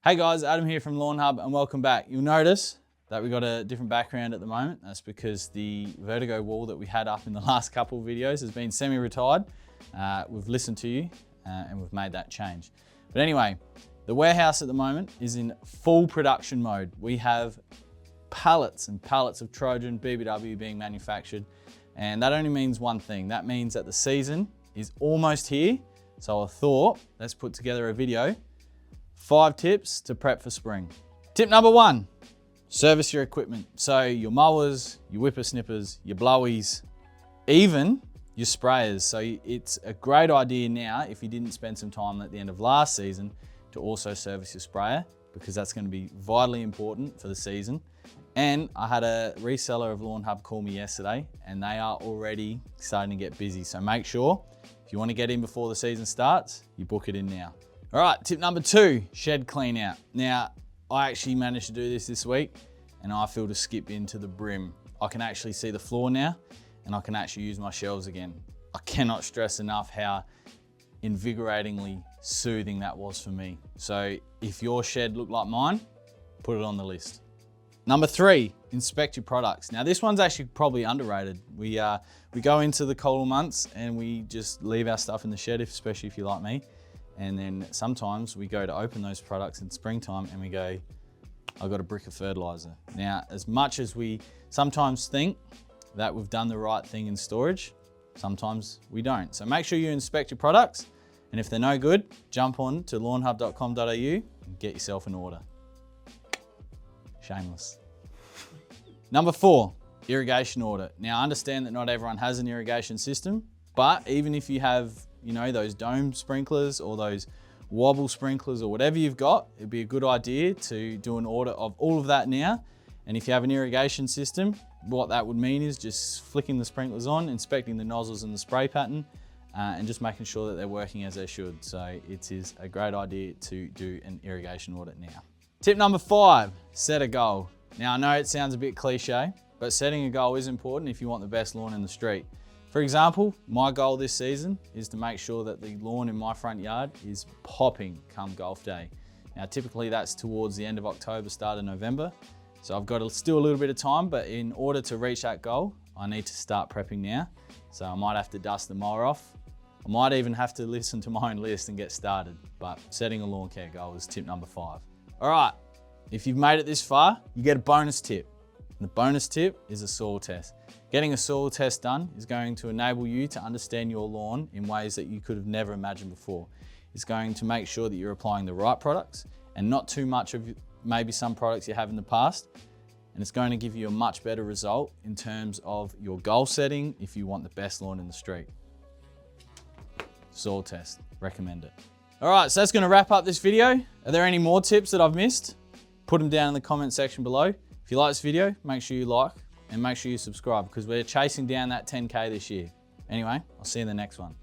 Hey guys, Adam here from Lawn Hub and welcome back. You'll notice that we've got a different background at the moment. That's because the vertigo wall that we had up in the last couple of videos has been semi-retired. We've listened to you and we've made that change. But anyway, the warehouse at the moment is in full production mode. We have pallets and pallets of Trojan BBW being manufactured, and that only means one thing. That means that the season is almost here. So I thought, let's put together a video. 5 tips to prep for spring. Tip number 1, service your equipment. So your mowers, your whippersnippers, your blowies, even your sprayers. So it's a great idea now, if you didn't spend some time at the end of last season, to also service your sprayer, because that's going to be vitally important for the season. And I had a reseller of Lawn Hub call me yesterday and they are already starting to get busy. So make sure, if you want to get in before the season starts, you book it in now. All right, tip number 2, shed clean out. Now, I actually managed to do this week and I feel to skip into the brim. I can actually see the floor now and I can actually use my shelves again. I cannot stress enough how invigoratingly soothing that was for me. So if your shed looked like mine, put it on the list. Number 3, inspect your products. Now this one's actually probably underrated. We go into the colder months and we just leave our stuff in the shed, especially if you're like me. And then sometimes we go to open those products in springtime and we go, I've got a brick of fertilizer. Now, as much as we sometimes think that we've done the right thing in storage, sometimes we don't. So make sure you inspect your products. And if they're no good, jump on to lawnhub.com.au and get yourself an order. Shameless. Number 4, irrigation audit. Now, understand that not everyone has an irrigation system, but even if you have, you know, those dome sprinklers or those wobble sprinklers or whatever you've got, it'd be a good idea to do an audit of all of that now. And if you have an irrigation system, what that would mean is just flicking the sprinklers on, inspecting the nozzles and the spray pattern, and just making sure that they're working as they should. So it is a great idea to do an irrigation audit now. Tip number 5, set a goal. Now I know it sounds a bit cliche, but setting a goal is important if you want the best lawn in the street. For example, my goal this season is to make sure that the lawn in my front yard is popping come golf day. Now, typically that's towards the end of October, start of November. So I've got still a little bit of time, but in order to reach that goal, I need to start prepping now. So I might have to dust the mower off. I might even have to listen to my own list and get started, but setting a lawn care goal is tip number 5. All right, if you've made it this far, you get a bonus tip. And the bonus tip is a soil test. Getting a soil test done is going to enable you to understand your lawn in ways that you could have never imagined before. It's going to make sure that you're applying the right products and not too much of maybe some products you have in the past. And it's going to give you a much better result in terms of your goal setting if you want the best lawn in the street. Soil test, recommend it. All right, so that's going to wrap up this video. Are there any more tips that I've missed? Put them down in the comment section below. If you like this video, make sure you like and make sure you subscribe because we're chasing down that 10K this year. Anyway, I'll see you in the next one.